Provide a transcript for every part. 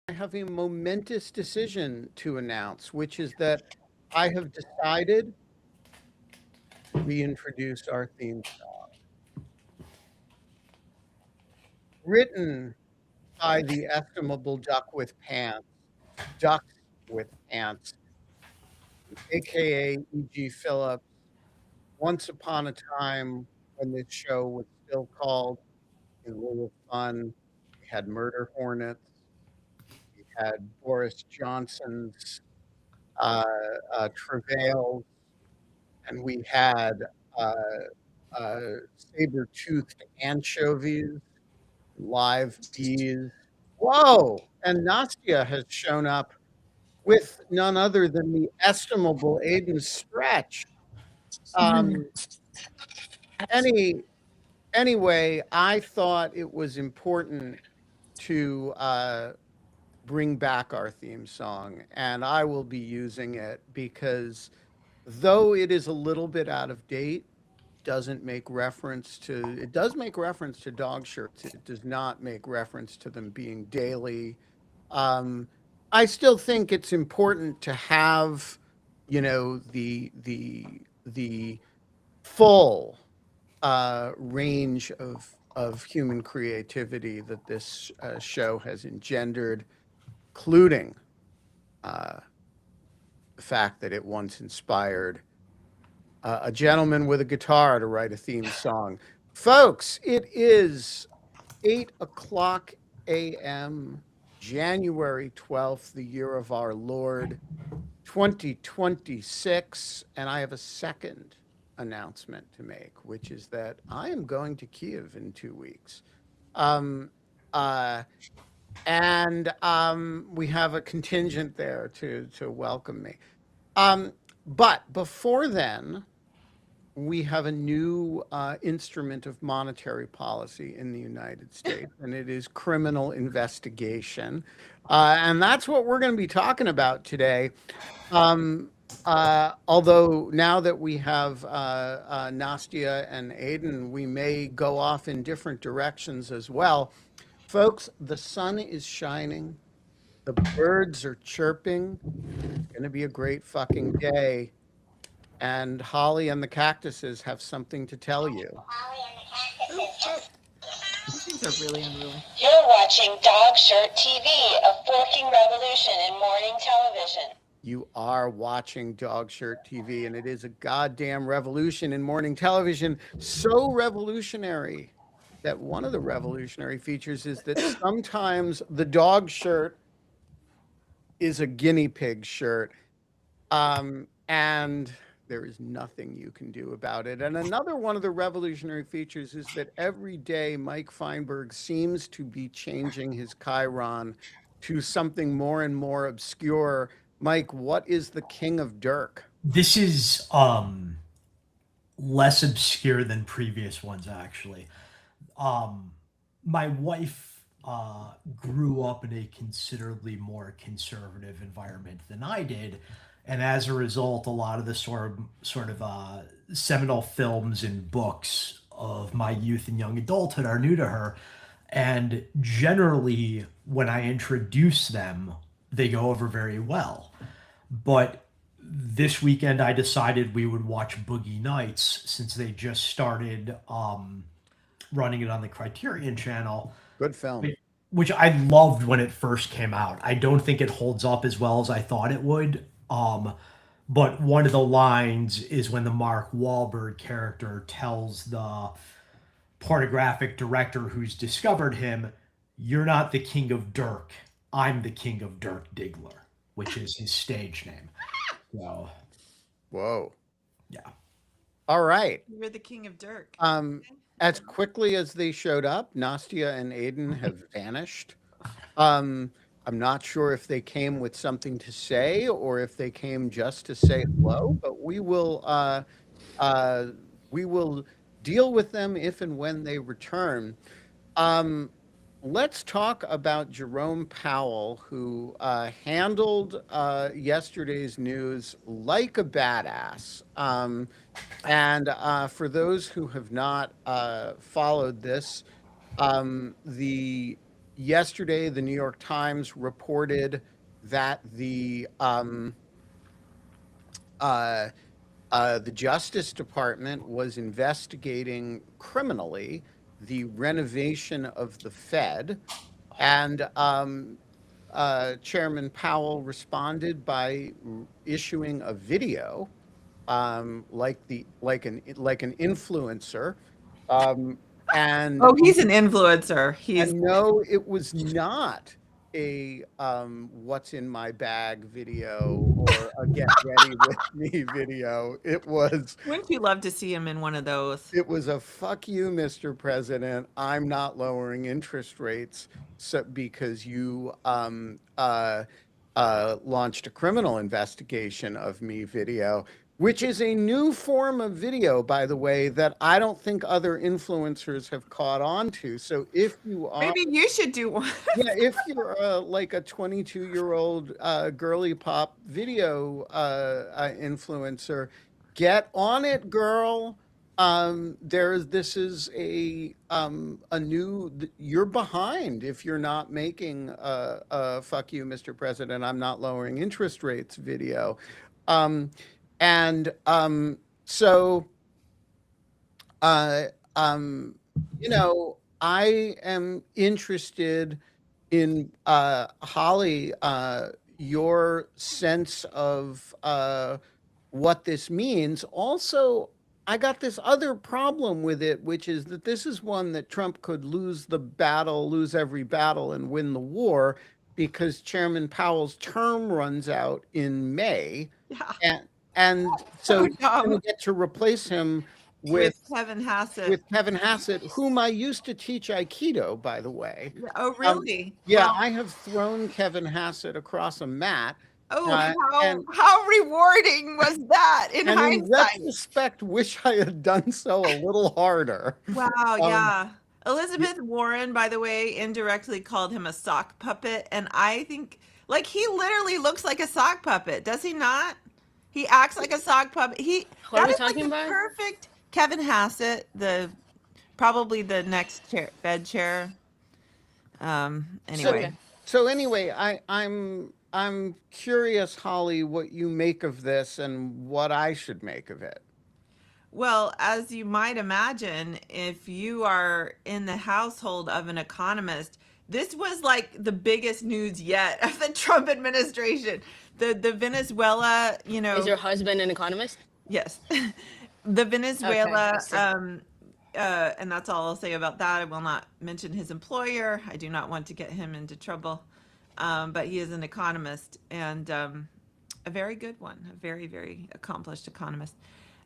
I have a momentous decision to announce, which is that I have decided to reintroduce our theme song, written by the estimable Duck with Pants, Ducks with Pants, aka E.G. Phillips. Once upon a time, when this show was still called In Lieu of Fun, we had Murder Hornets, we had Boris Johnson's uh, travails, and we had uh, uh, saber-toothed anchovies, live bees. Whoa! And Nastia has shown up with none other than the estimable Aiden Stretch. Um, any anyway, I thought it was important to bring back our theme song, and I will be using it because though it is a little bit out of date, doesn't make reference to it does make reference to dog shirts. It does not make reference to them being daily. Um, I still think it's important to have, the full range of human creativity that this show has engendered, including uh, the fact that it once inspired a gentleman with a guitar to write a theme song. Folks, it is 8 o'clock a.m., January 12th, the year of our Lord, 2026. And I have a second announcement to make, which is that I am going to Kiev in 2 weeks. Um, uh, and we have a contingent there to welcome me. But before then, we have a new instrument of monetary policy in the United States, and it is criminal investigation. And that's what we're going to be talking about today. Um, although now that we have Nastia and Aiden, we may go off in different directions as well. Folks, the sun is shining, the birds are chirping. It's going to be a great fucking day. And Holly and the cactuses have something to tell you. These things are really unruly. You're watching Dog Shirt TV, a forking revolution in morning television. You are watching Dog Shirt TV, and it is a goddamn revolution in morning television. So revolutionary that one of the revolutionary features is that sometimes the dog shirt is a guinea pig shirt. And there is nothing you can do about it. And another one of the revolutionary features is that every day Mike Feinberg seems to be changing his chyron to something more and more obscure. Mike, what is the King of Dirk? This is less obscure than previous ones actually. Um my wife grew up in a considerably more conservative environment than I did, and as a result, a lot of the sort of seminal films and books of my youth and young adulthood are new to her. And generally, when I introduce them, they go over very well. But this weekend, I decided we would watch Boogie Nights since they just started running it on the Criterion Channel, Good film. which I loved when it first came out. I don't think it holds up as well as I thought it would. But one of the lines is when the Mark Wahlberg character tells the pornographic director who's discovered him, "You're not the king of Dirk. I'm the king of Dirk Diggler," which is his stage name. So, Whoa. yeah. All right. You're the king of Dirk. Um, as quickly as they showed up, Nastia and Aiden have vanished. Um, I'm not sure if they came with something to say or if they came just to say hello, but uh, we will deal with them if and when they return. Um, let's talk about Jerome Powell, who handled yesterday's news like a badass. And for those who have not followed this, the yesterday, the New York Times reported that the Justice Department was investigating criminally the renovation of the Fed, and Chairman Powell responded by issuing a video, like an influencer, and Oh, he's an influencer. and no, it was not a what's in my bag video or a get ready with me video. Wouldn't you love to see him in one of those? It was a fuck you, Mr. President. I'm not lowering interest rates because you launched a criminal investigation of me video, which is a new form of video, by the way, that I don't think other influencers have caught on to. So if you are, Maybe you should do one. yeah, if you're like a 22-year-old girly pop video influencer, get on it, girl. This is a new, you're behind if you're not making a fuck you, Mr. President, I'm not lowering interest rates video. So, you know, I am interested in, Holly, your sense of what this means. Also, I got this other problem with it, which is that this is one that Trump could lose every battle and win the war, because Chairman Powell's term runs out in May. Yeah. And so Oh, you're going no. to get to replace him With Kevin Hassett. with Kevin Hassett, whom I used to teach Aikido, by the way. Oh, really? Yeah, Well, I have thrown Kevin Hassett across a mat. oh, and how rewarding was that in in hindsight? retrospect, wish I had done so a little harder. Wow, yeah. Elizabeth Warren, by the way, indirectly called him a sock puppet, and I think, like, he literally looks like a sock puppet, does he not? He acts like a sock puppet. What are That we is like talking the about? perfect Kevin Hassett, probably the next Fed chair. Anyway. Okay. So anyway, I'm curious, Holly, what you make of this and what I should make of it. Well, as you might imagine, if you are in the household of an economist, this was like the biggest news yet of the Trump administration. The Venezuela, Is your husband an economist? yes, the Venezuela, I see. and that's all I'll say about that. I will not mention his employer. I do not want to get him into trouble. But he is an economist, and a very good one, a very, very accomplished economist.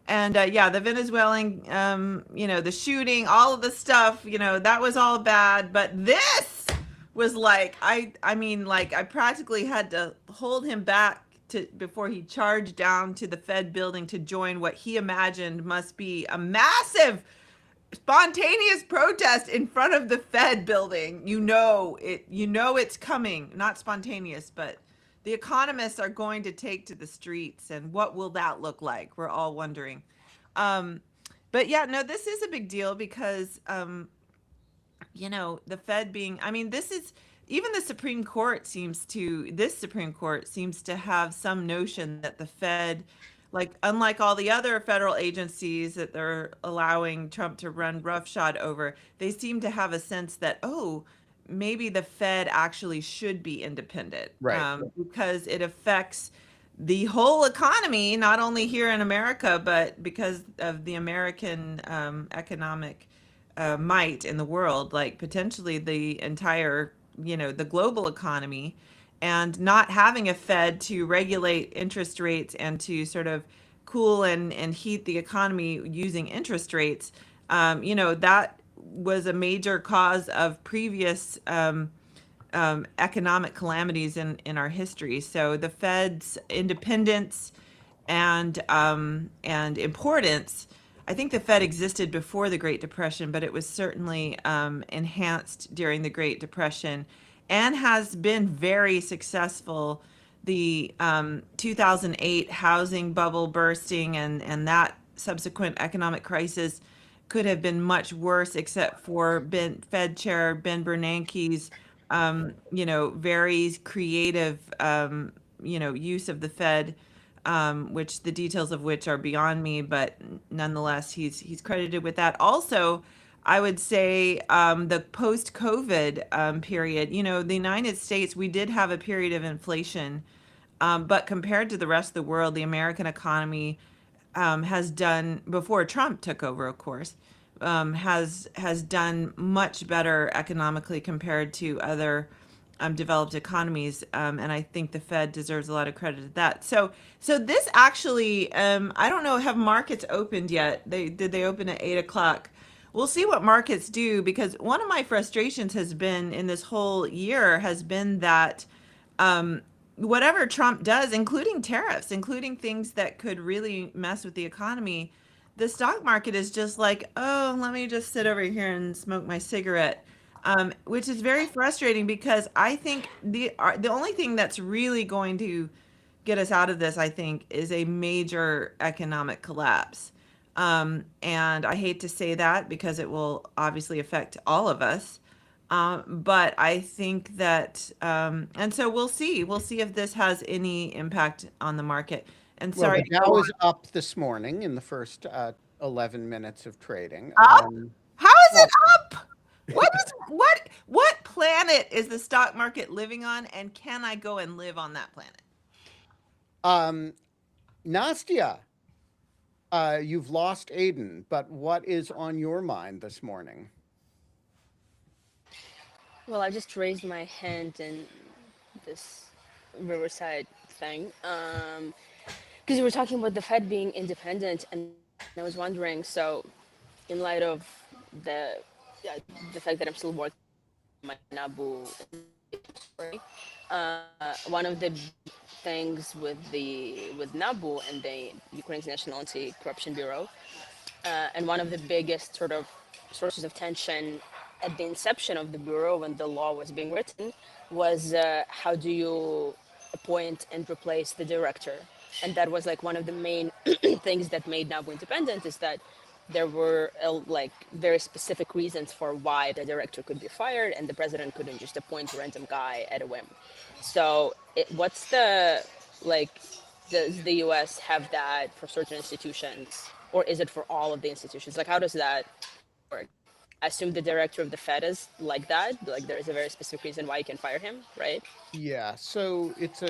And yeah, the Venezuelan, the shooting, all of the stuff, that was all bad. But this was like, I mean, like, I practically had to hold him back before he charged down to the Fed building to join what he imagined must be a massive spontaneous protest in front of the Fed building. It's coming. Not spontaneous, but the economists are going to take to the streets, and what will that look like? We're all wondering. But yeah, no, this is a big deal because the Fed being, I mean, this is, even the Supreme Court seems to have some notion that the Fed, like, unlike all the other federal agencies that they're allowing Trump to run roughshod over, they seem to have a sense that, oh, maybe the Fed actually should be independent. Right. Because it affects the whole economy, not only here in America, but because of the American economic might in the world, like potentially the entire, the global economy. And not having a Fed to regulate interest rates and to sort of cool and heat the economy using interest rates, that was a major cause of previous economic calamities in our history. So the Fed's independence and importance, I think the Fed existed before the Great Depression, but it was certainly enhanced during the Great Depression, and has been very successful. The 2008 housing bubble bursting and that subsequent economic crisis could have been much worse, except for Fed Chair Ben Bernanke's very creative, use of the Fed, which the details of which are beyond me, but nonetheless, he's credited with that. Also, I would say the post-COVID period. The United States, we did have a period of inflation, but compared to the rest of the world, the American economy has done, before Trump took over, of course, has done much better economically compared to other developed economies, and I think the Fed deserves a lot of credit at that. So this actually, I don't know, have markets opened yet? Did they open at 8 o'clock? We'll see what markets do, because one of my frustrations has been in this whole year has been that whatever Trump does, including tariffs, including things that could really mess with the economy, the stock market is just like, oh, let me just sit over here and smoke my cigarette, which is very frustrating, because I think the only thing that's really going to get us out of this, I think, is a major economic collapse. And I hate to say that, because it will obviously affect all of us. But I think that, and so we'll see. We'll see if this has any impact on the market. And Well, sorry, the Dow is up this morning in the first 11 minutes of trading. up? How is well- it up? What planet is the stock market living on, and can I go and live on that planet? Nastya, you've lost Aiden, but what is on your mind this morning? Well, I just raised my hand in this Riverside thing because you were talking about the Fed being independent, and I was wondering. So, in light of the the fact that I'm still working on my NABU story, one of the things with NABU and the Ukraine's National Anti-Corruption Bureau, and one of the biggest sort of sources of tension at the inception of the bureau when the law was being written was how do you appoint and replace the director, and that was like one of the main things that made NABU independent, is that there were like very specific reasons for why the director could be fired, and the president couldn't just appoint a random guy at a whim. So what's the, like, does the US have that for certain institutions, or is it for all of the institutions? Like, how does that work? I assume the director of the Fed is like that, like there is a very specific reason why you can fire him, right? Yeah, so it's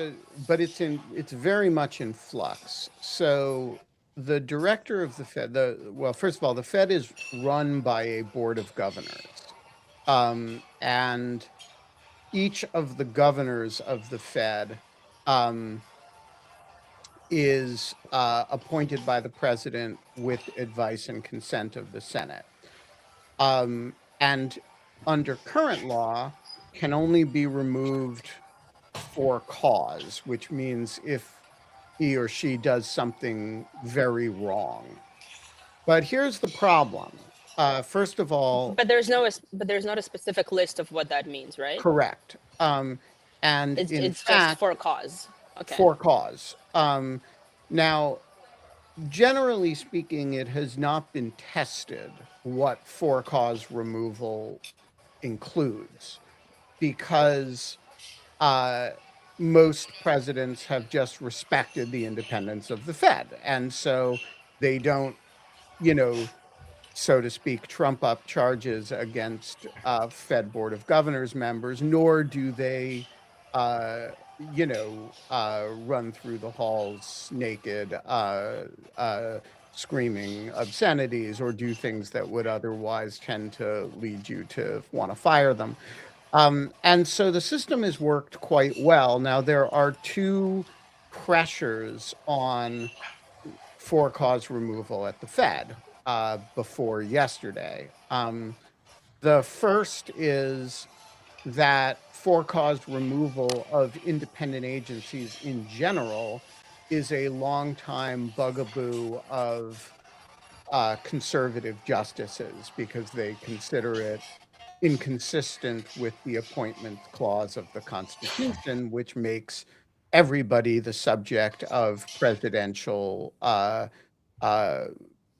very much in flux. So the director of the Fed, first of all, the Fed is run by a board of governors. And each of the governors of the Fed is appointed by the president with advice and consent of the Senate. And under current law, can only be removed for cause, which means if he or she does something very wrong. But here's the problem. First of all, But there's not a specific list of what that means, right? correct. And It's in just fact, for a cause. Okay. for cause. Now, generally speaking, it has not been tested what for cause removal includes, because most presidents have just respected the independence of the Fed. And so they don't, so to speak, trump up charges against Fed Board of Governors members, nor do they, run through the halls naked, screaming obscenities, or do things that would otherwise tend to lead you to want to fire them. And so the system has worked quite well. Now, there are two pressures on for cause removal at the Fed before yesterday. The first is that for cause removal of independent agencies in general is a longtime bugaboo of conservative justices, because they consider it inconsistent with the appointment clause of the Constitution, which makes everybody the subject of presidential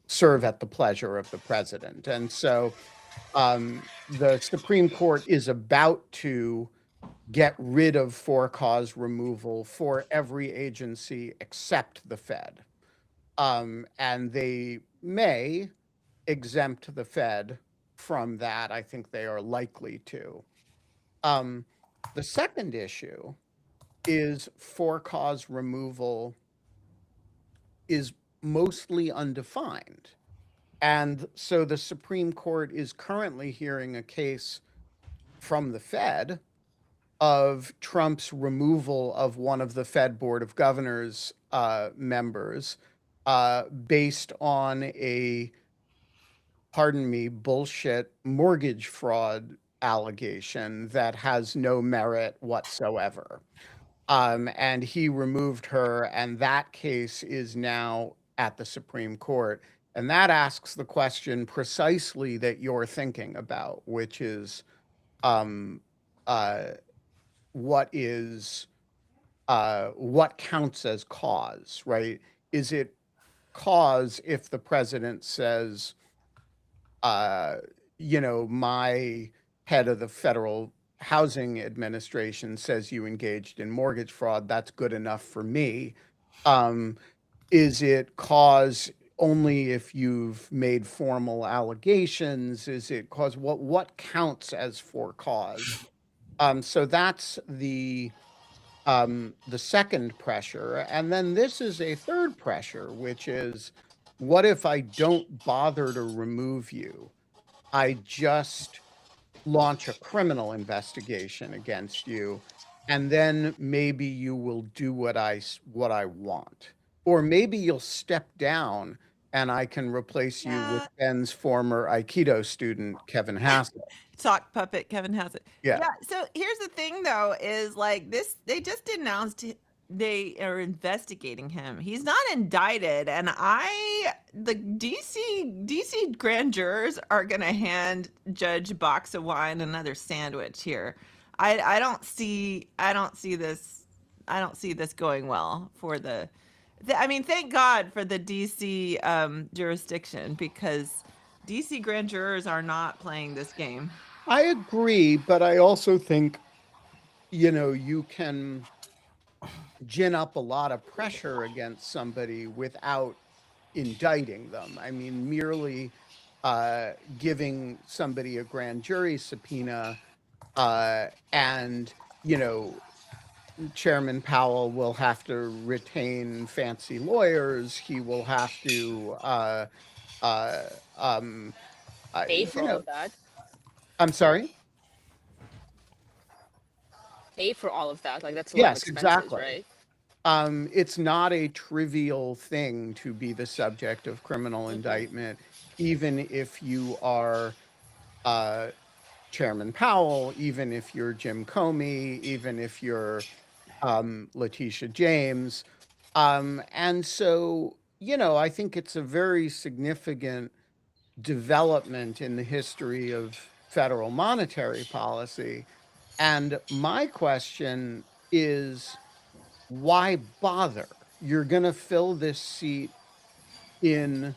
serve at the pleasure of the president. And so the Supreme Court is about to get rid of for-cause removal for every agency except the Fed. And they may exempt the Fed from that. I think they are likely to. The second issue is for-cause removal is mostly undefined. And so the Supreme Court is currently hearing a case from the Fed of Trump's removal of one of the Fed Board of Governors members based on a, pardon me, bullshit mortgage fraud allegation that has no merit whatsoever. And he removed her, and that case is now at the Supreme Court. And that asks the question precisely that you're thinking about, which is what counts as cause, right? Is it cause if the president says, my head of the Federal Housing Administration says you engaged in mortgage fraud, that's good enough for me? Is it cause only if you've made formal allegations? Is it cause? What counts as for cause? So that's the second pressure. And then this is a third pressure, which is, what if I don't bother to remove you? I just launch a criminal investigation against you, and then maybe you will do what I want. Or maybe you'll step down and I can replace you with Ben's former Aikido student, Kevin Hassett. Sock puppet Kevin Hassett. Yeah. So here's the thing, though, is like this, they just announced they are investigating him. He's not indicted, and the DC grand jurors are going to hand Judge Box of Wine another sandwich here. I don't see this going well for I mean, thank God for the DC jurisdiction, because DC grand jurors are not playing this game. I agree, but I also think, you can gin up a lot of pressure against somebody without indicting them. I mean, merely giving somebody a grand jury subpoena and, Chairman Powell will have to retain fancy lawyers. He will have to Pay for all of that. I'm sorry? Pay for all of that. Like, that's a lot of expenses, exactly. right? It's not a trivial thing to be the subject of criminal indictment, even if you are Chairman Powell, even if you're Jim Comey, even if you're Letitia James. And so, I think it's a very significant development in the history of federal monetary policy. And my question is, why bother? You're going to fill this seat in...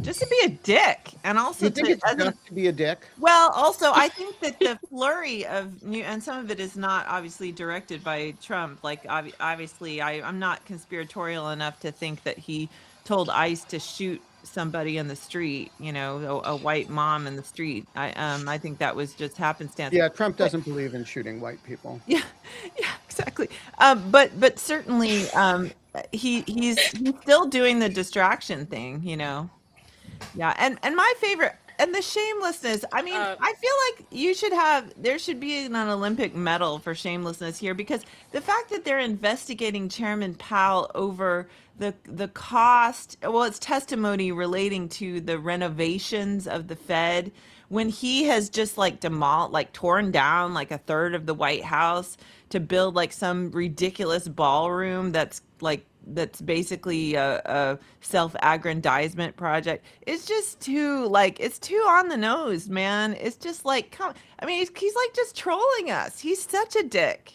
Just to be a dick, and also you think it's just to be a dick? Well, also, I think that the flurry of new, and some of it is not obviously directed by Trump. Like, obviously, I'm not conspiratorial enough to think that he told ICE to shoot somebody in the street, a white mom in the street. I think that was just happenstance. Yeah, Trump doesn't believe in shooting white people. Yeah, exactly. But certainly, he's still doing the distraction thing, Yeah, and my favorite, and the shamelessness. I mean, I feel like there should be an Olympic medal for shamelessness here, because the fact that they're investigating Chairman Powell over the cost, well, it's testimony relating to the renovations of the Fed, when he has just torn down like a third of the White House to build like some ridiculous ballroom that's basically a self-aggrandizement project. It's just too it's too on the nose, man. It's just like, he's like just trolling us. He's such a dick.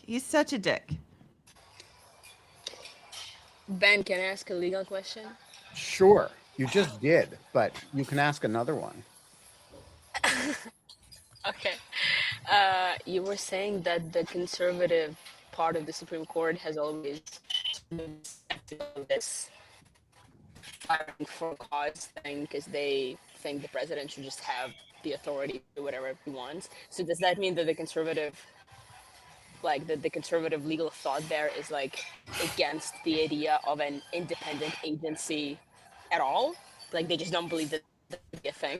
Ben, can I ask a legal question? Sure, you just did, but you can ask another one. Okay. You were saying that the conservative part of the Supreme Court has always acted on this firing for cause thing because they think the president should just have the authority to do whatever he wants. So does that mean that the conservative legal thought there is like against the idea of an independent agency at all? Like they just don't believe that that's a thing?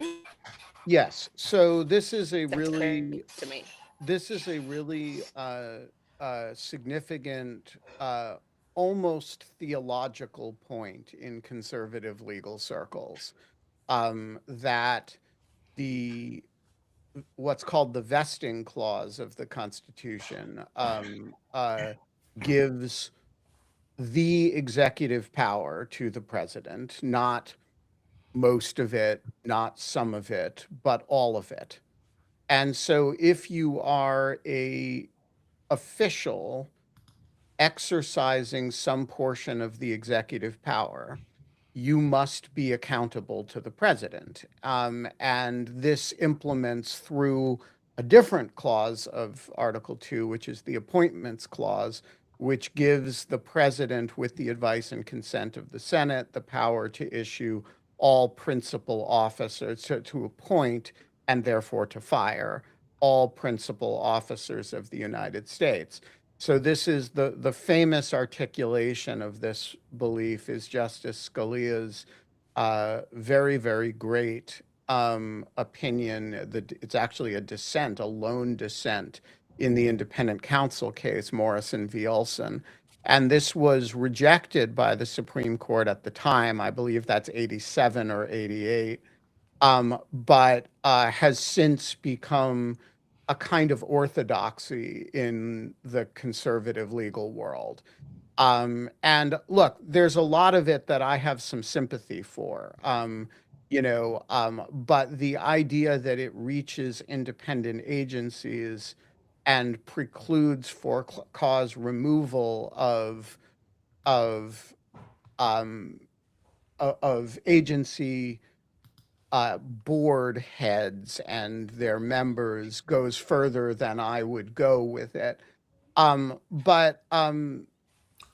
Yes. So this is a That's crazy really to me. this is a really significant, almost theological point in conservative legal circles, that the what's called the vesting clause of the Constitution gives the executive power to the president, not most of it, not some of it, but all of it. And so if you are a official exercising some portion of the executive power, you must be accountable to the president. And this implements through a different clause of Article 2, which is the Appointments Clause, which gives the president, with the advice and consent of the Senate, the power to issue all principal officers, to appoint and therefore to fire all principal officers of the United States. So this is the famous articulation of this belief is Justice Scalia's very, very great opinion. It's actually a dissent, a lone dissent in the independent counsel case, Morrison v. Olson. And this was rejected by the Supreme Court at the time. I believe that's 87 or 88, but has since become a kind of orthodoxy in the conservative legal world. And look, there's a lot of it that I have some sympathy for, but the idea that it reaches independent agencies and precludes for cause removal of um, of agency board heads and their members goes further than I would go with it. But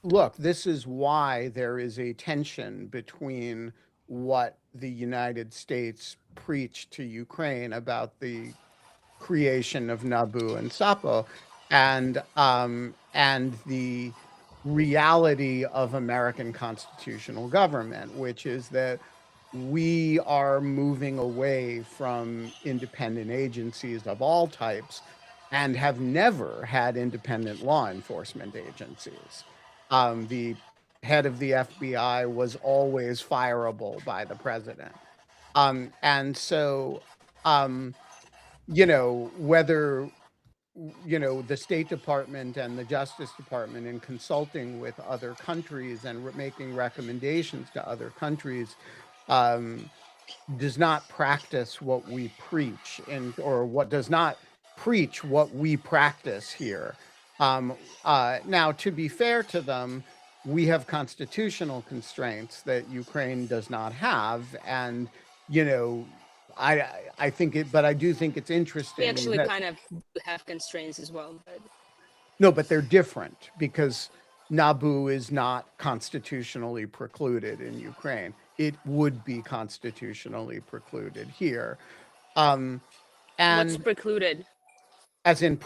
look, this is why there is a tension between what the United States preached to Ukraine about the creation of Nabu and Sapo, and the reality of American constitutional government, which is that we are moving away from independent agencies of all types and have never had independent law enforcement agencies. The head of the FBI was always fireable by the president. And so, whether the State Department and the Justice Department, in consulting with other countries and making recommendations to other countries, um, does not practice what we preach, or what does not preach what we practice here. Now, to be fair to them, we have constitutional constraints that Ukraine does not have, and you know, I think it, but I do think it's We interesting actually that kind of have constraints as well, but no, but they're different because Nabu is not constitutionally precluded in Ukraine. It would be constitutionally precluded here. Um, what's and precluded? as in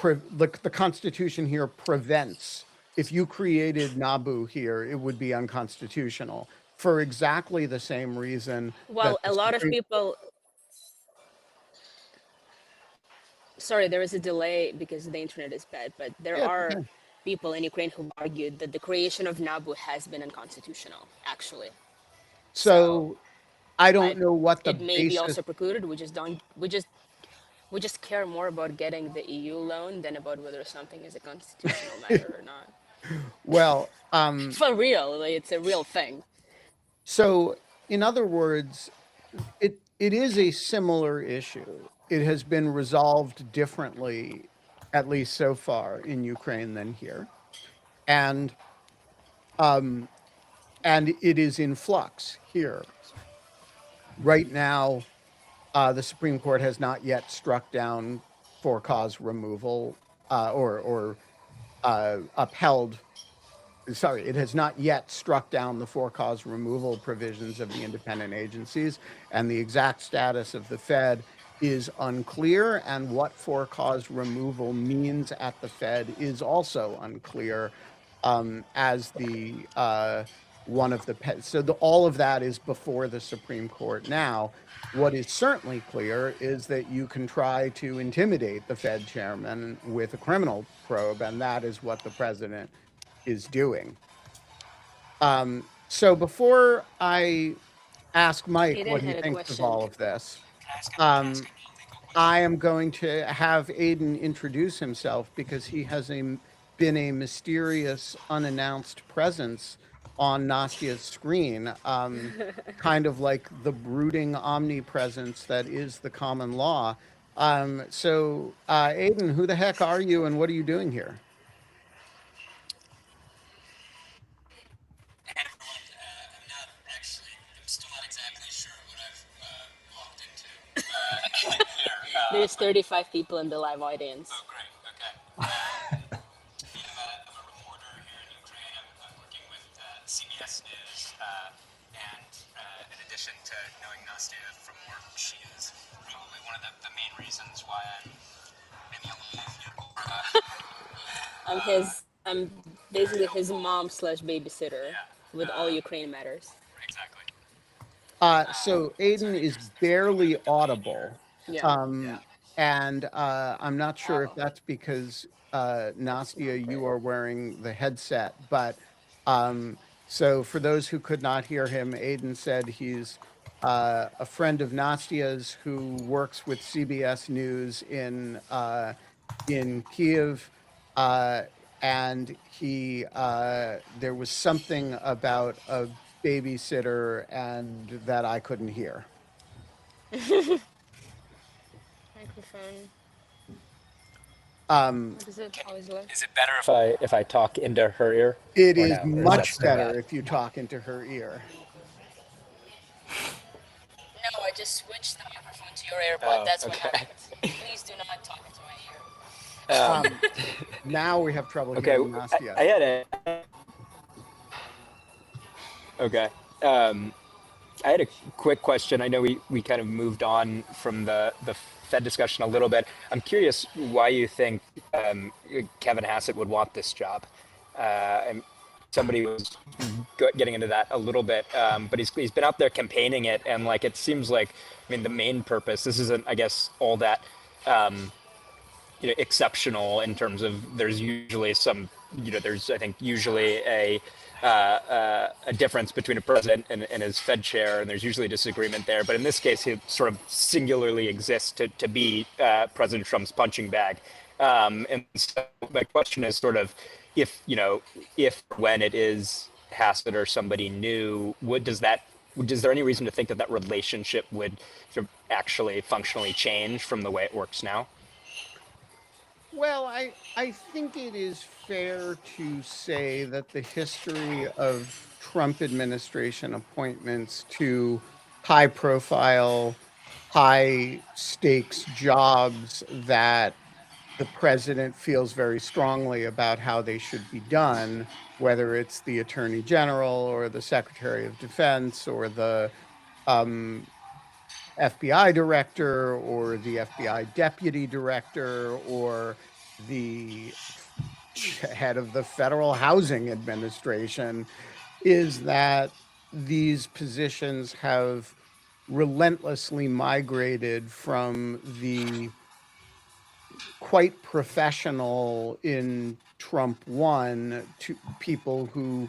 the Constitution here prevents, if you created Nabu here, it would be unconstitutional for exactly the same reason that Well, the a lot of Supreme. people, sorry, there is a delay because the internet is bad, but there Yeah, are okay. people in Ukraine who argued that the creation of Nabu has been unconstitutional, actually. So So I I, don't know what the it may be basis. also precluded. We just care more about getting the EU loan than about whether something is a constitutional matter or not. Well, For real, like, it's a real thing. so in other words, it is a similar issue. It has been resolved differently, at least so far, in Ukraine than here, and um, and it is in flux here right now. the Supreme Court has not yet struck down for cause removal or upheld. Sorry, it has not yet struck down the for cause removal provisions of the independent agencies, and the exact status of the Fed is unclear, and what for cause removal means at the Fed is also unclear, as the one of the so all of that is before the Supreme Court now. What is certainly clear is that you can try to intimidate the Fed chairman with a criminal probe, and that is what the president is doing. So before I ask Mike Aiden what he had a thinks of question. all of this, I am going to have Aiden introduce himself because he has been a mysterious, unannounced presence on Nastia's screen, kind of like the brooding omnipresence that is the common law. So, Aiden, who the heck are you and what are you doing here? I'm still not exactly sure what I've walked into. There's 35 people in the live audience. Oh, great. Okay. I'm a reporter here in Ukraine. I'm working with CBS News, and in addition to knowing Nastia from work, she is probably one of the main reasons why I'm maybe alive. I'm basically his mom slash babysitter with all Ukraine matters. Exactly. So Aiden is barely audible. Yeah. And I'm not sure if that's because Nastia, you are wearing the headset, but so for those who could not hear him, Aiden said he's a friend of Nastia's who works with CBS News in Kiev, and he there was something about a babysitter and that I couldn't hear. Microphone. What is it? Always low. Is it better if I talk into her ear? It Or is no? Or is that much still better bad? if you talk into her ear. No, I just switched the microphone to your earbud. Oh, That's what okay. happened. Please do not talk into my ear. Now we have trouble Okay, hearing Nastia. I had a. Okay. I had a quick question. I know we kind of moved on from the Fed discussion a little bit. I'm curious why you think Kevin Hassett would want this job. And somebody was getting into that a little bit, but he's been out there campaigning it, and like it seems like, I mean, the main purpose. This isn't, I guess, all that exceptional in terms of there's usually some, there's I think usually a difference between a president and his Fed chair, and there's usually disagreement there. But in this case, he sort of singularly exists to be President Trump's punching bag. And so my question is sort of, if when it is Hassett or somebody new, is there any reason to think that relationship would sort of actually functionally change from the way it works now? Well, I think it is fair to say that the history of Trump administration appointments to high profile, high stakes jobs that the president feels very strongly about how they should be done, whether it's the attorney general or the secretary of defense or the FBI director or the FBI deputy director or the head of the Federal Housing Administration, is that these positions have relentlessly migrated from the quite professional in Trump 1 to people who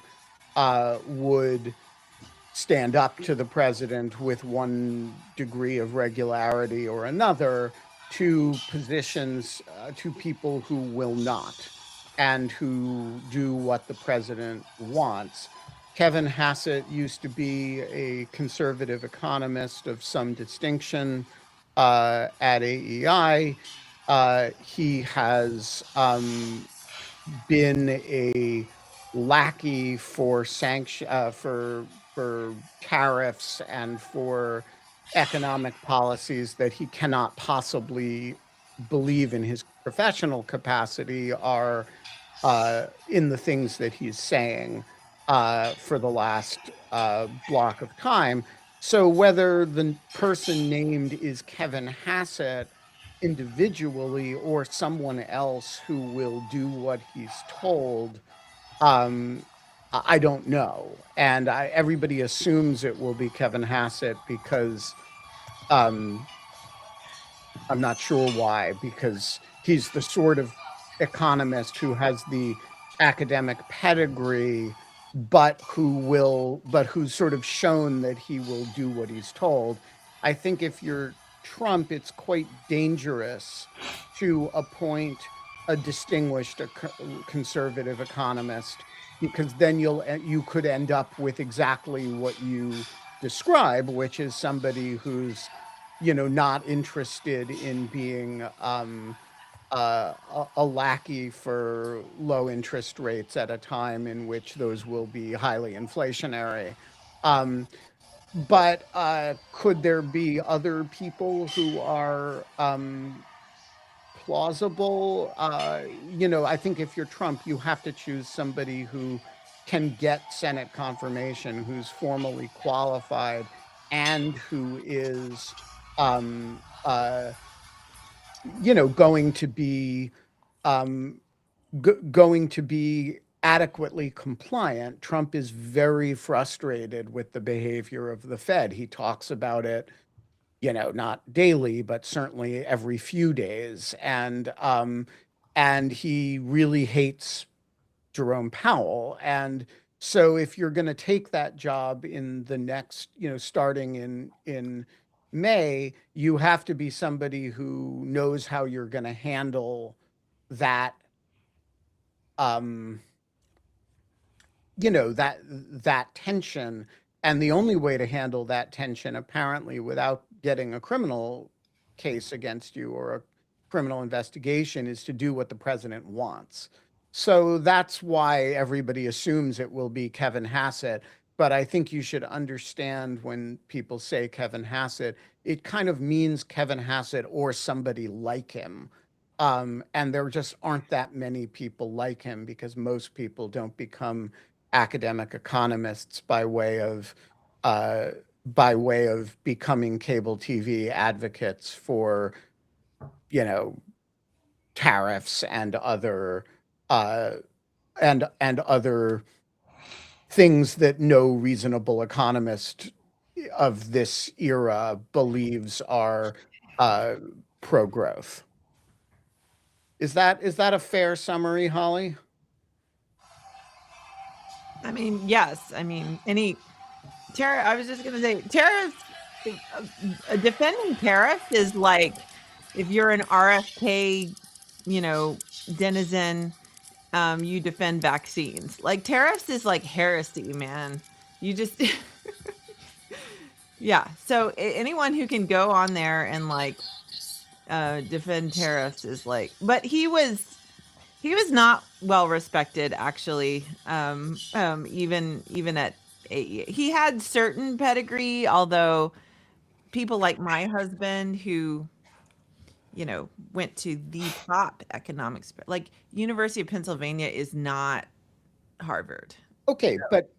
would stand up to the president with one degree of regularity or another, to positions, to people who will not and who do what the president wants. Kevin Hassett used to be a conservative economist of some distinction at AEI. He has been a lackey for tariffs and for economic policies that he cannot possibly believe in his professional capacity are in the things that he's saying for the last block of time. So whether the person named is Kevin Hassett individually or someone else who will do what he's told, I don't know. And everybody assumes it will be Kevin Hassett because I'm not sure why, because he's the sort of economist who has the academic pedigree, but who's sort of shown that he will do what he's told. I think if you're Trump, it's quite dangerous to appoint a distinguished conservative economist, because then you could end up with exactly what you describe, which is somebody who's, not interested in being a lackey for low interest rates at a time in which those will be highly inflationary. But could there be other people who are plausible? I think if you're Trump, you have to choose somebody who can get Senate confirmation, who's formally qualified, and who is, going to be going to be adequately compliant. Trump is very frustrated with the behavior of the Fed. He talks about it, not daily, but certainly every few days. And he really hates Jerome Powell. And so if you're going to take that job in the next, starting in May, you have to be somebody who knows how you're going to handle that, that tension. And the only way to handle that tension, apparently, without getting a criminal case against you or a criminal investigation, is to do what the president wants. So that's why everybody assumes it will be Kevin Hassett. But I think you should understand when people say Kevin Hassett, it kind of means Kevin Hassett or somebody like him. And there just aren't that many people like him, because most people don't become academic economists by way of becoming cable TV advocates for, tariffs and other other things that no reasonable economist of this era believes are pro-growth. Is that a fair summary, Holly? I mean, yes. I mean, I was just going to say, tariffs, defending tariffs is like if you're an RFK, denizen, you defend vaccines. Like, tariffs is like heresy, man. You just, yeah. So anyone who can go on there and defend tariffs is like, but he was not well respected, actually. Even at he had certain pedigree, although people like my husband who went to the top economics, like University of Pennsylvania is not Harvard. Okay, but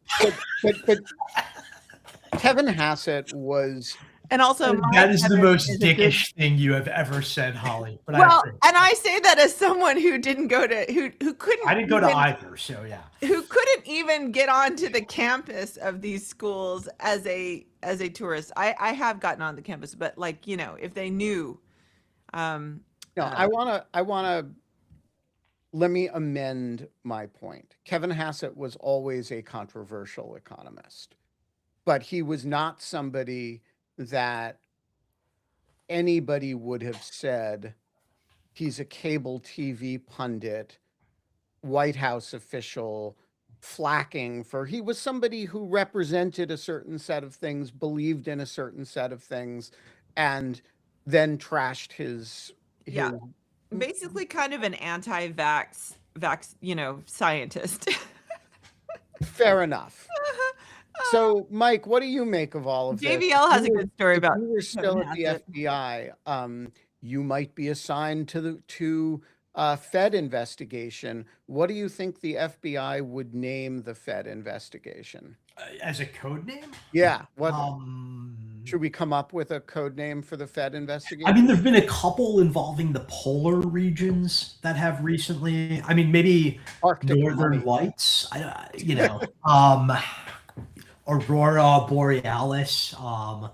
Kevin Hassett was, and also that is the most dickish thing you have ever said, Holly. But I say that as someone who didn't go to who couldn't. I didn't go to either, so yeah. Who couldn't even get onto the campus of these schools as a tourist. I have gotten on the campus, but if they knew. I want to let me amend my point. Kevin Hassett was always a controversial economist, but he was not somebody that anybody would have said he's a cable TV pundit, White House official, flacking for. He was somebody who represented a certain set of things, believed in a certain set of things, and then trashed his basically kind of an anti-vax scientist. Fair enough. So, Mike, what do you make of all of this? JVL has a good story If about you were still Kevin at the Hassett. FBI, you might be assigned to the Fed investigation. What do you think the FBI would name the Fed investigation? As a code name? Yeah, what Um, should we come up with a code name for the Fed I investigation? mean, there've been a couple involving the polar regions that have recently. I mean, maybe Arctic Northern Money. Lights. Aurora Borealis. I'm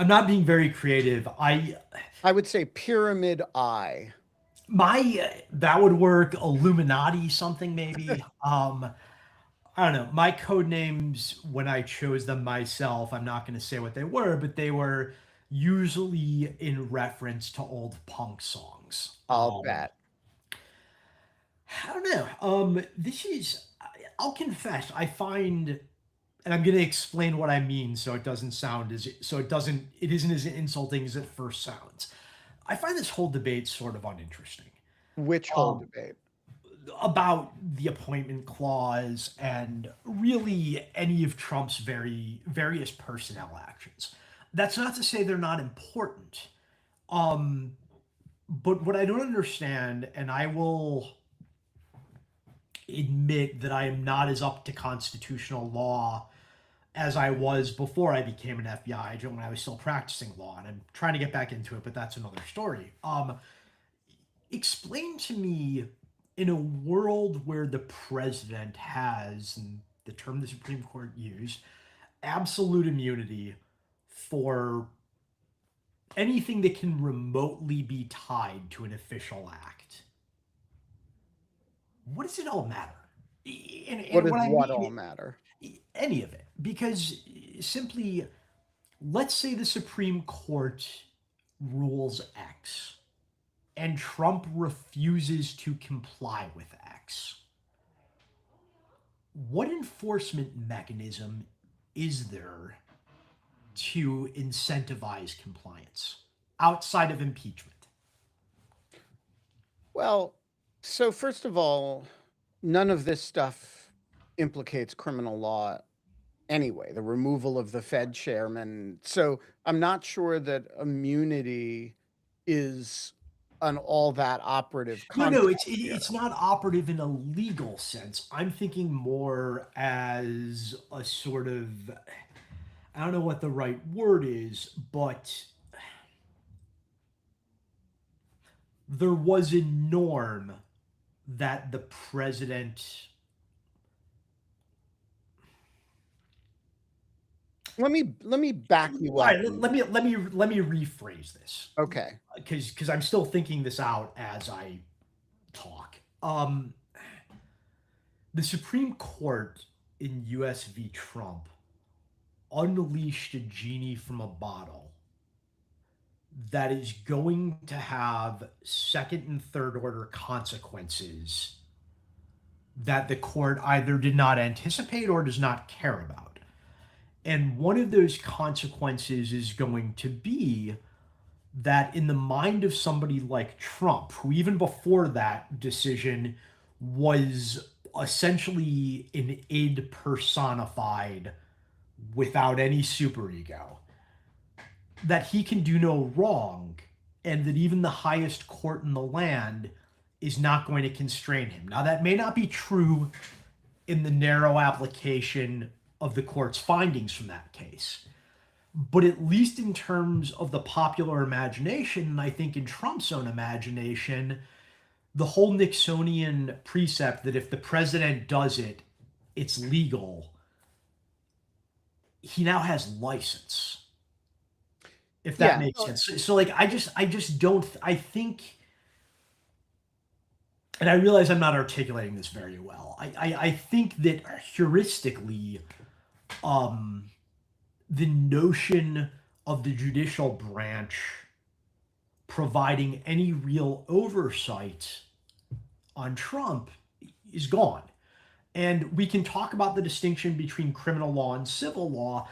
not being very creative. I would say Pyramid Eye. That would work. Illuminati something maybe. I don't know. My code names when I chose them myself, I'm not going to say what they were, but they were usually in reference to old punk songs. I'll bet. I don't know. I'll confess, I find, and I'm going to explain what I mean so it isn't as insulting as it first sounds. I find this whole debate sort of uninteresting Which whole debate? about the appointment clause and really any of Trump's various personnel actions. That's not to say they're not important. But what I don't understand, and I will admit that I am not as up to constitutional law as I was before I became an FBI agent when I was still practicing law, and I'm trying to get back into it, but that's another story. Explain to me, in a world where the president has, and the term the Supreme Court used, absolute immunity for anything that can remotely be tied to an official act, what does it all matter? What does what all matter? Any of it. Because simply, let's say the Supreme Court rules X and Trump refuses to comply with X. What enforcement mechanism is there to incentivize compliance outside of impeachment? Well, so first of all, none of this stuff implicates criminal law anyway, the removal of the Fed chairman. So I'm not sure that immunity is an all that operative concept. No, it's not operative in a legal sense. I'm thinking more as a sort of, I don't know what the right word is, but there was a norm that the president. Let me back you All up. right, let me rephrase this. Okay. Because I'm still thinking this out as I talk. The Supreme Court in US v. Trump unleashed a genie from a bottle that is going to have second and third order consequences that the court either did not anticipate or does not care about. And one of those consequences is going to be that in the mind of somebody like Trump, who even before that decision was essentially an id personified without any superego, that he can do no wrong, and that even the highest court in the land is not going to constrain him. Now, that may not be true in the narrow application of the court's findings from that case, but at least in terms of the popular imagination, and I think in Trump's own imagination, the whole Nixonian precept that if the president does it, it's legal, he now has license. If that makes sense. So like, I just don't, I think, and I realize I'm not articulating this very well. I think that heuristically, the notion of the judicial branch providing any real oversight on Trump is gone. And we can talk about the distinction between criminal law and civil law,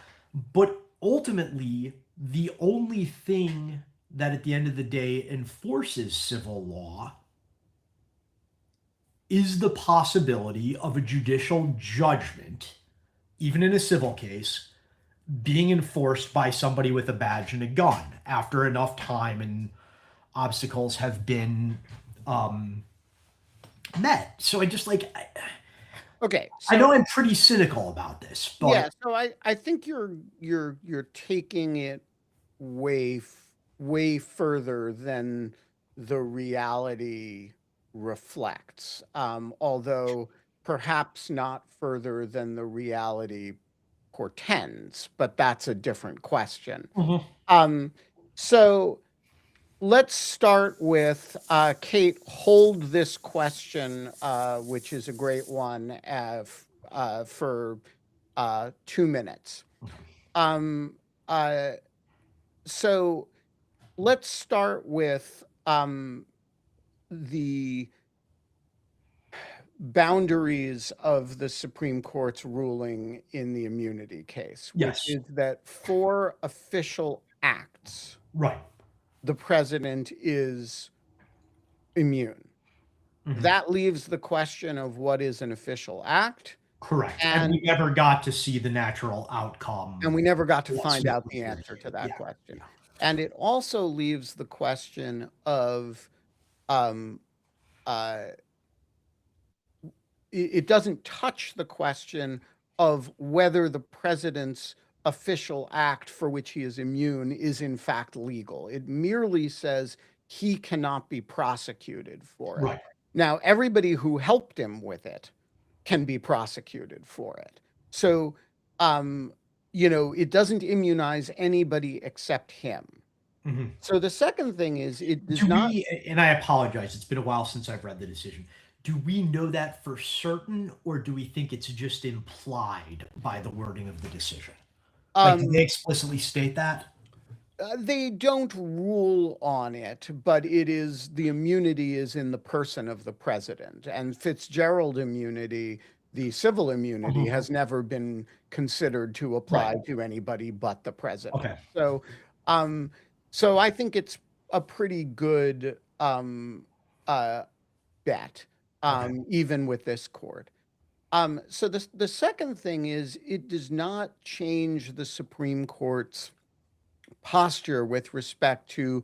but ultimately, the only thing that at the end of the day enforces civil law is the possibility of a judicial judgment even in a civil case, being enforced by somebody with a badge and a gun after enough time and obstacles have been met. So I just like Okay, I so know I'm pretty cynical about this, but yeah, so I think you're taking it way further than the reality reflects. Although perhaps not further than the reality portends, but that's a different question. Mhm. So let's start with Kate. Hold this question, which is a great one, for 2 minutes. Um, uh, so let's start with the boundaries of the Supreme Court's ruling in the immunity case, which yes, is that for official acts, right. the president is immune. Mhm. That leaves the question of what is an official act, Correct. And and we never got to see the natural outcome we never got to find out the whatsoever. answer to that Yeah. question. And it also leaves the question of um, uh, it doesn't touch the question of whether the president's official act for which he is immune is in fact legal. It merely says he cannot be prosecuted for it. Right. Now, everybody who helped him with it can be prosecuted for it. So, it doesn't immunize anybody except him. Mhm. So the second thing is it does Do not. we, and I apologize, it's been a while since I've read the decision. Do we know that for certain, or do we think it's just implied by the wording of the decision? Like, do Um, they explicitly state that? They don't rule on it, but the immunity is in the person of the president. And Fitzgerald immunity, the civil immunity, Mhm. has never been considered to apply Right. to anybody but the president. Okay. Um, so I think it's a pretty good uh, bet, Okay. even with this court. So the second thing is it does not change the Supreme Court's posture with respect to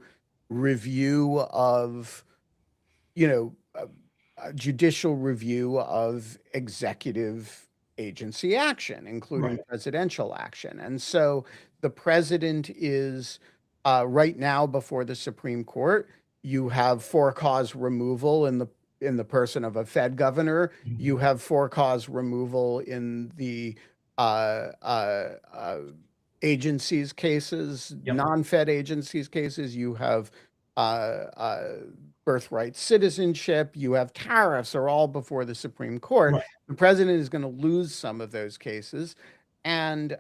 review of, you know, judicial review of executive agency action, including Right. presidential action. And so the president is right now before the Supreme Court. You have for cause removal in the person of a Fed governor. Mhm. You have for cause removal in the uh, uh, uh, agencies cases, Yep. non-Fed agencies cases. You have uh, uh, birthright citizenship. You have tariffs are all before the Supreme Court. Right. The president is going to lose some of those cases, and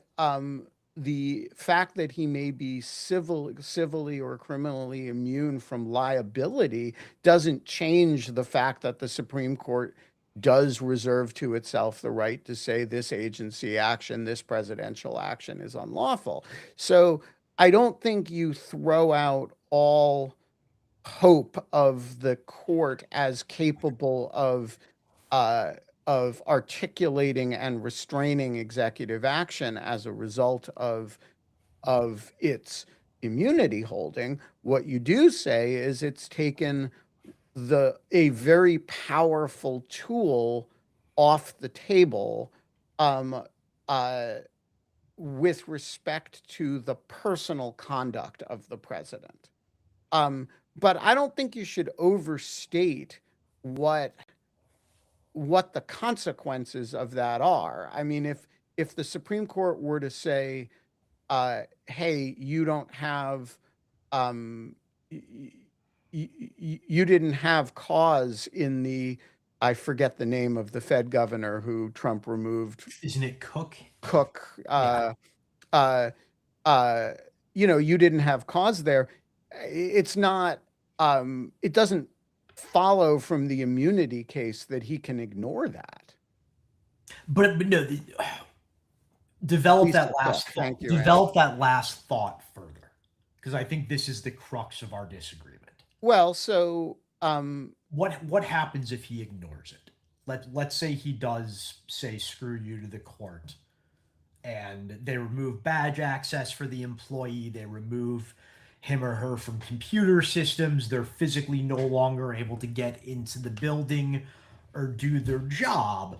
the fact that he may be civilly or criminally immune from liability doesn't change the fact that the Supreme Court does reserve to itself the right to say this agency action, this presidential action is unlawful. So I don't think you throw out all hope of the court as capable uh, of articulating and restraining executive action as a result of its immunity holding. What you do say is it's taken a very powerful tool off the table um, uh, with respect to the personal conduct of the president. Um, but I don't think you should overstate what the consequences of that are. I mean, if the Supreme Court were to say, "Hey, you don't have, y- you didn't have cause in the," I forget the name of the Fed governor who Trump removed, Isn't it Cook? Cook, Yeah. uh, uh, you didn't have cause there. It's not, it doesn't follow from the immunity case that he can ignore that. But no, develop Lisa that Cook, last thought. thank you, Andy. Develop that last thought further, because I think this is the crux of our disagreement. Well, so, What happens if he ignores it? Let's say he does say screw you to the court, and they remove badge access for the employee. They remove him or her from computer systems. They're physically no longer able to get into the building or do their job.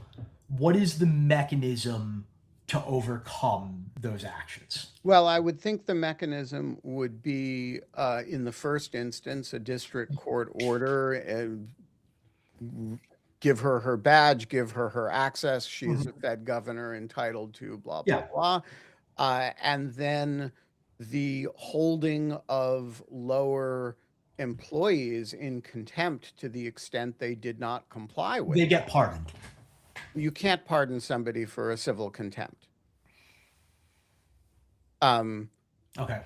What is the mechanism to overcome those actions? Well, I would think the mechanism would be, in the first instance, a district court order, and give her her badge, give her her access. She is a Fed governor entitled to blah, blah, Yeah. blah. And then the holding of lower employees in contempt to the extent they did not comply with. They get pardoned. You can't pardon somebody for a civil contempt. Okay.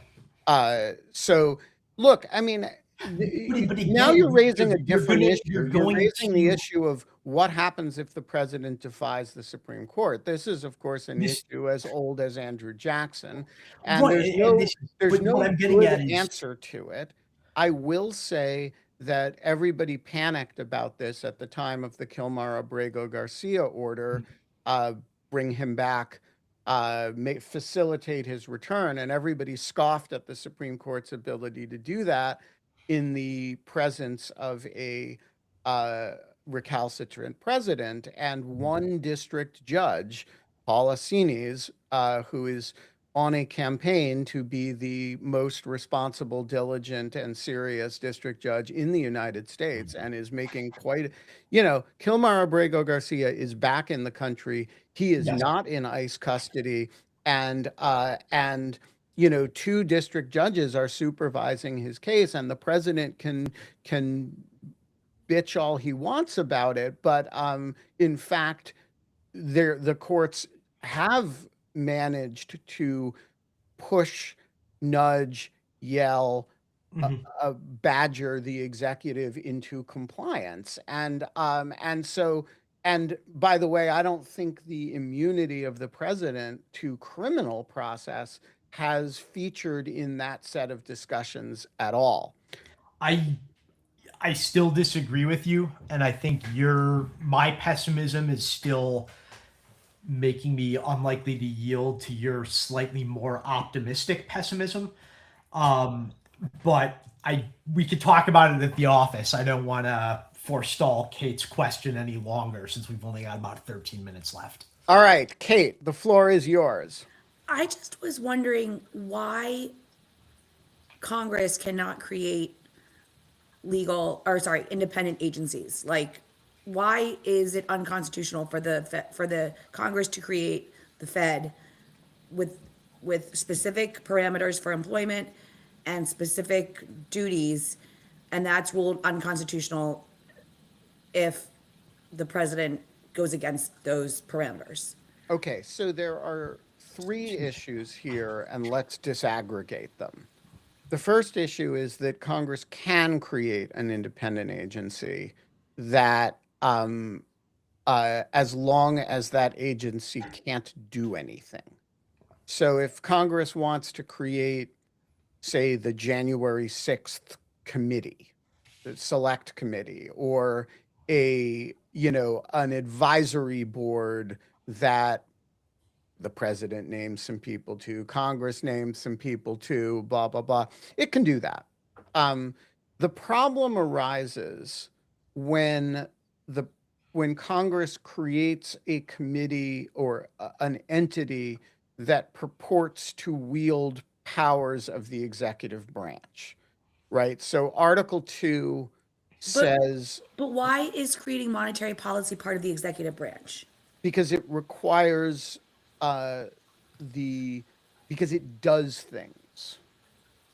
So look, I mean, But now again, you're raising a you're different gonna- issue. you're You're going raising the to- issue of what happens if the president defies the Supreme Court. This is, of course, an This- issue as old as Andrew Jackson, and Right, there's and no this- there's but no what I'm getting good at is- answer to it. I will say that everybody panicked about this at the time of the Kilmar Abrego Garcia order. Bring him back, facilitate his return, and everybody scoffed at the Supreme Court's ability to do that in the presence of a recalcitrant president. And one district judge, Paul Asines, who is on a campaign to be the most responsible, diligent, and serious district judge in the United States, and is making quite, Kilmar Abrego Garcia is back in the country. He is Yes. not in ICE custody, and two district judges are supervising his case, and the president can bitch all he wants about it, but in fact, the courts have managed to push, nudge, yell, badger the executive into compliance. And by the way, I don't think the immunity of the president to criminal process has featured in that set of discussions at all. I still disagree with you, and I think my pessimism is still making me unlikely to yield to your slightly more optimistic pessimism. But we could talk about it at the office. I don't want to forestall Kate's question any longer since we've only got about 13 minutes left. All right, Kate, the floor is yours. I just was wondering why Congress cannot create independent agencies. Like, why is it unconstitutional for the Congress to create the Fed with specific parameters for employment and specific duties, and that's ruled unconstitutional if the president goes against those parameters? Okay, so there are three issues here, and let's disaggregate them. The first issue is that Congress can create an independent agency that, as long as that agency can't do anything. So if Congress wants to create, say, the January 6th committee, the select committee, or an advisory board that the president names some people to, Congress names some people to, blah, blah, blah. It can do that. The problem arises when Congress creates a committee or an entity that purports to wield powers of the executive branch, right? So Article 2 says... But why is creating monetary policy part of the executive branch? Because it requires... because it does things,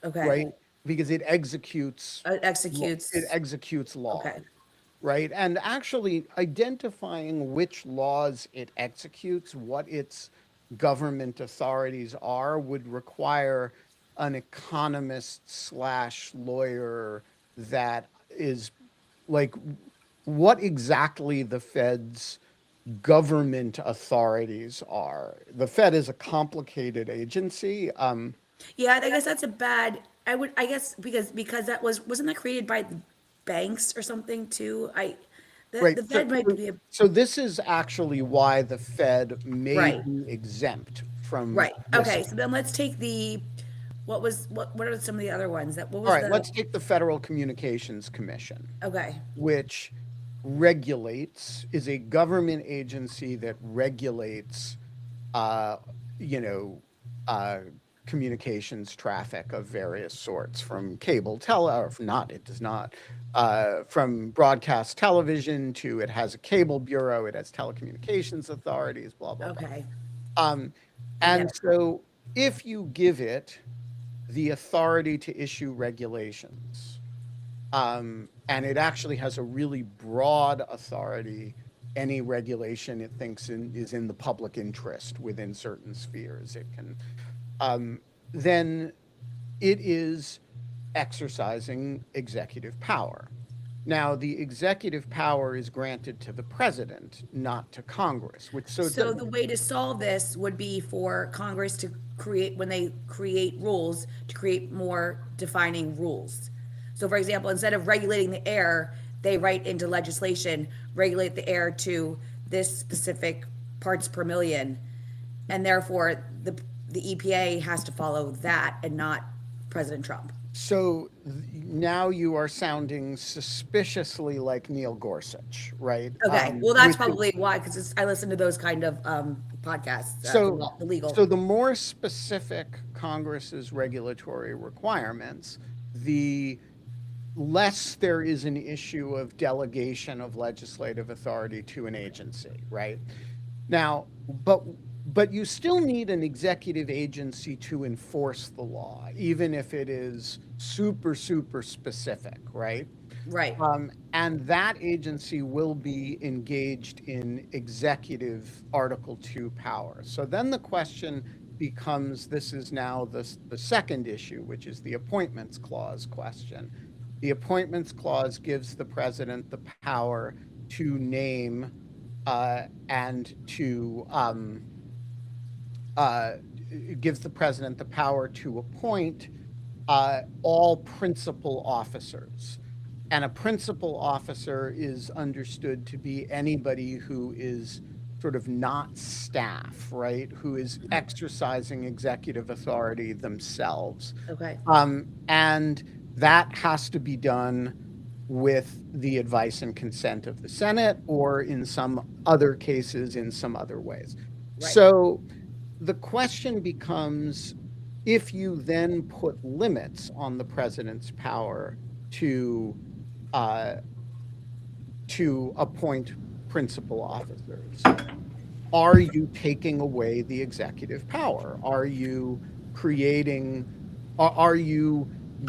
Okay. right? Because it executes law, Okay. right? And actually identifying which laws it executes, what its government authorities are, would require an economist / lawyer that is like, what exactly the Fed's government authorities are. The Fed is a complicated agency. Yeah, I guess that's a bad. I guess because that wasn't that created by the banks or something too. Right. The Fed might be. So this is actually why the Fed may Right. be exempt from Right. this. Okay. So then let's take what are some of the other ones what was All right, the, let's take the Federal Communications Commission, okay. which is a government agency that regulates, you know, communications traffic of various sorts, from cable or not, it does not, from broadcast television to, it has a cable bureau, it has telecommunications authorities, blah, blah, blah. Okay. And so if you give it the authority to issue regulations, and it actually has a really broad authority, any regulation it thinks is in the public interest within certain spheres, it can, then it is exercising executive power. Now, the executive power is granted to the president, not to Congress, So the way to solve this would be for Congress to create, when they create rules, to create more defining rules. So for example, instead of regulating the air, they write into legislation, regulate the air to this specific parts per million. And therefore, the EPA has to follow that and not President Trump. So now you are sounding suspiciously like Neil Gorsuch, right? Okay, well, that's probably why, because I listen to those kind of podcasts. The legal. So the more specific Congress's regulatory requirements, the less there is an issue of delegation of legislative authority to an agency, right? Now, but you still need an executive agency to enforce the law, even if it is super, super specific, right? Right. And that agency will be engaged in executive Article 2 power. So then the question becomes, this is now the second issue, which is the Appointments Clause question. The Appointments Clause gives the president the power to name and to gives the president the power to appoint all principal officers. And a principal officer is understood to be anybody who is sort of not staff, right? Who is exercising executive authority themselves. Okay. And that has to be done with the advice and consent of the Senate, or in some other cases, in some other ways. Right. So the question becomes, if you then put limits on the president's power to appoint principal officers, are you taking away the executive power? Are you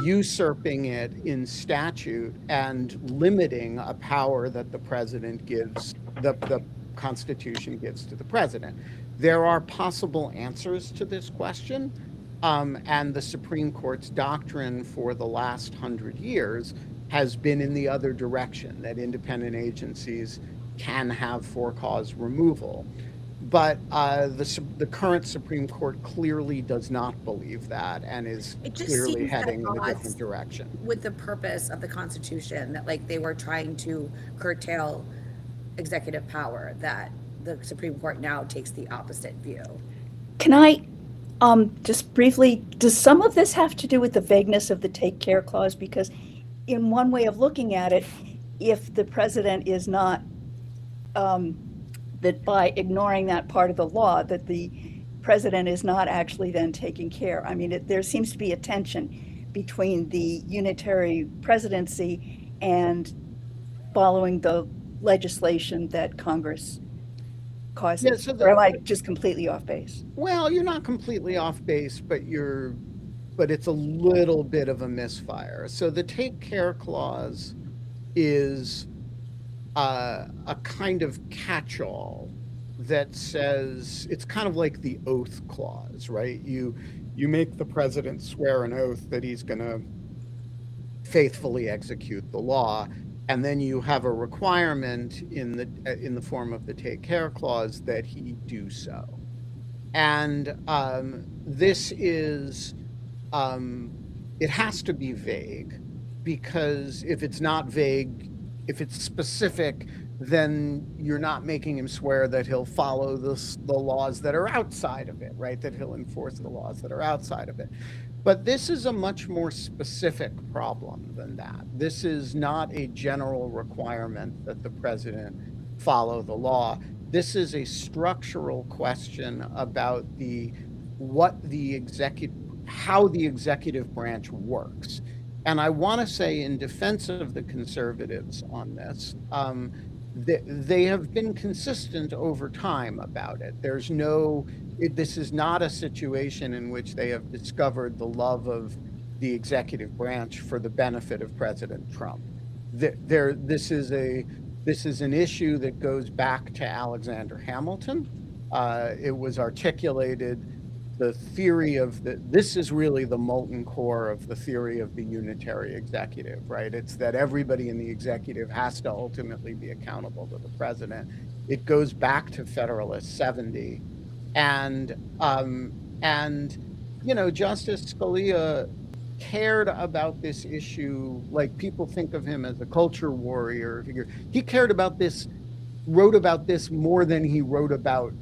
usurping it in statute and limiting a power that the president gives, the Constitution gives to the president? There are possible answers to this question, and the Supreme Court's doctrine for the last 100 years has been in the other direction, that independent agencies can have for-cause removal. But the current Supreme Court clearly does not believe that, and is clearly heading in a different direction. With the purpose of the Constitution, that like they were trying to curtail executive power, that the Supreme Court now takes the opposite view. Can I just briefly, does some of this have to do with the vagueness of the take care clause? Because in one way of looking at it, if the president is not, that by ignoring that part of the law, that the president is not actually then taking care. I mean, there seems to be a tension between the unitary presidency and following the legislation that Congress causes. Yeah, so or am I just completely off base? Well, you're not completely off base, but it's a little bit of a misfire. So the take care clause is a kind of catch-all that says, it's kind of like the oath clause, right? You make the president swear an oath that he's going to faithfully execute the law, and then you have a requirement in the form of the take care clause that he do so. And this is, it has to be vague, because if it's not vague, if it's specific, then you're not making him swear that he'll follow the laws that are outside of it, right? That he'll enforce the laws that are outside of it. But this is a much more specific problem than that. This is not a general requirement that the president follow the law. This is a structural question about how the executive branch works. And I want to say, in defense of the conservatives on this, they have been consistent over time about it. This is not a situation in which they have discovered the love of the executive branch for the benefit of President Trump. This is an issue that goes back to Alexander Hamilton. It was articulated. The theory of this is really the molten core of the theory of the unitary executive, right? It's that everybody in the executive has to ultimately be accountable to the president. It goes back to Federalist 70, and Justice Scalia cared about this issue. Like, people think of him as a culture warrior figure. He cared about this, wrote about this more than he wrote about,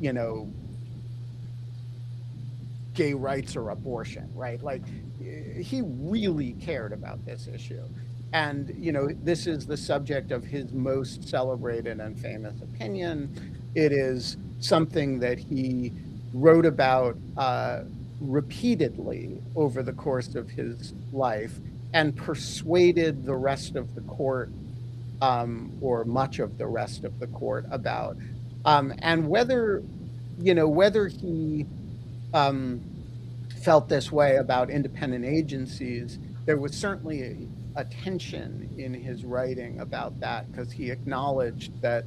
gay rights or abortion, right? Like, he really cared about this issue. And, this is the subject of his most celebrated and famous opinion. It is something that he wrote about repeatedly over the course of his life and persuaded the rest of the court, or much of the rest of the court, about. And whether he felt this way about independent agencies, there was certainly a tension in his writing about that, because he acknowledged that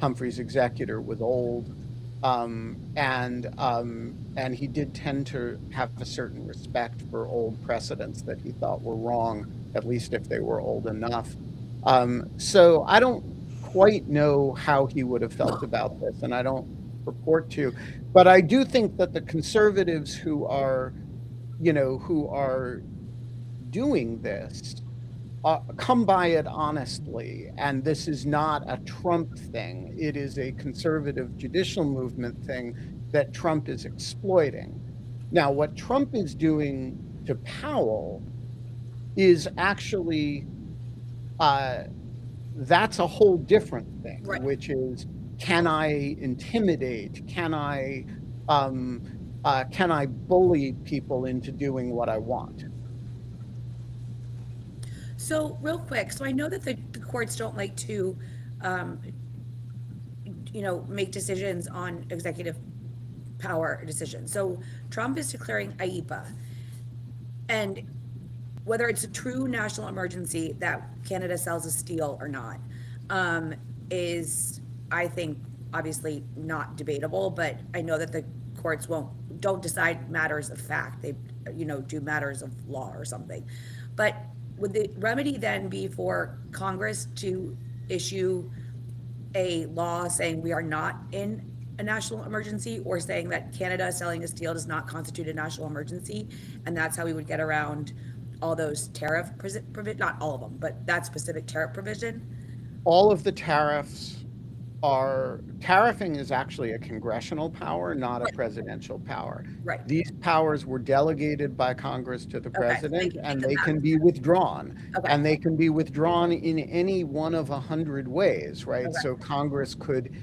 Humphrey's executor was old, and he did tend to have a certain respect for old precedents that he thought were wrong, at least if they were old enough. So I don't quite know how he would have felt about this, and I don't purport to, but I do think that the conservatives who are doing this come by it honestly, and this is not a Trump thing. It is a conservative judicial movement thing that Trump is exploiting. Now, what Trump is doing to Powell is actually that's a whole different thing, right? Which is, can I intimidate? Can I bully people into doing what I want? So real quick, so I know that the courts don't like to, make decisions on executive power decisions. So Trump is declaring IEPA, and whether it's a true national emergency that Canada sells as steel or not, is, I think, obviously not debatable. But I know that the courts don't decide matters of fact. They, do matters of law or something. But would the remedy then be for Congress to issue a law saying we are not in a national emergency, or saying that Canada selling a steel does not constitute a national emergency, and that's how we would get around all those tariff provision, not all of them, but that specific tariff provision? All of the tariffing is actually a congressional power, not a presidential power. Right. These powers were delegated by Congress to the president, and they can be withdrawn. Okay. And they can be withdrawn in any one of 100 ways, right? Okay. So Congress could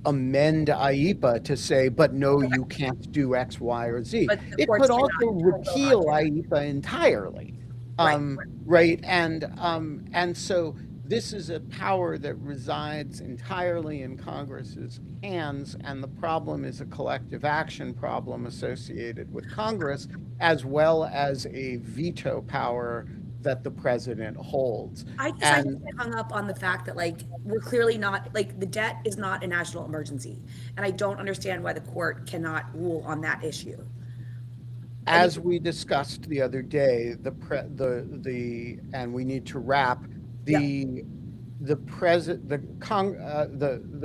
amend IEPA to say, but no, you can't do X, Y, or Z. It could also repeal IEPA entirely, right? And so this is a power that resides entirely in Congress's hands, and the problem is a collective action problem associated with Congress, as well as a veto power that the president holds. I get hung up on the fact that, we're clearly not, the debt is not a national emergency, and I don't understand why the court cannot rule on that issue. As we discussed the other day, and we need to wrap. The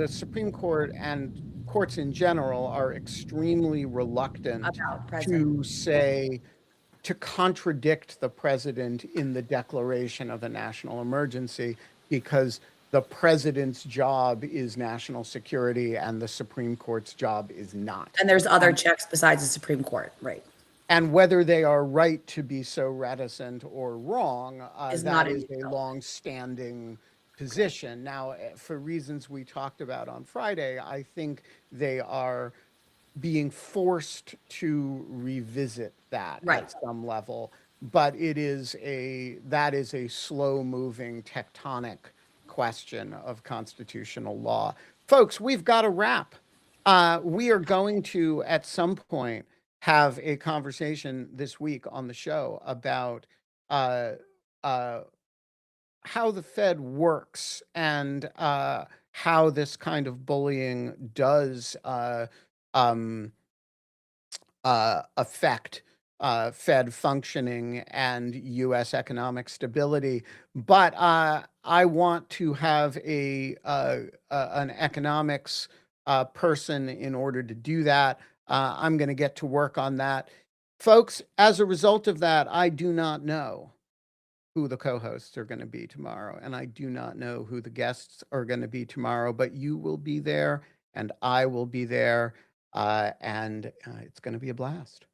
Supreme Court and courts in general are extremely reluctant to contradict the president in the declaration of a national emergency, because the president's job is national security and the Supreme Court's job is not. And there's other checks besides the Supreme Court, right? And whether they are right to be so reticent or wrong, Is not that in is a itself. long-standing position. Now, for reasons we talked about on Friday, I think they are being forced to revisit that Right. at some level. But that is a slow-moving tectonic question of constitutional law. Folks, we've got to wrap. We are going to, at some point, have a conversation this week on the show about how the Fed works and how this kind of bullying does affect Fed functioning and U.S. economic stability. But I want to have an economics person in order to do that. I'm going to get to work on that. Folks, as a result of that, I do not know who the co-hosts are going to be tomorrow, and I do not know who the guests are going to be tomorrow, but you will be there and I will be there, and it's going to be a blast.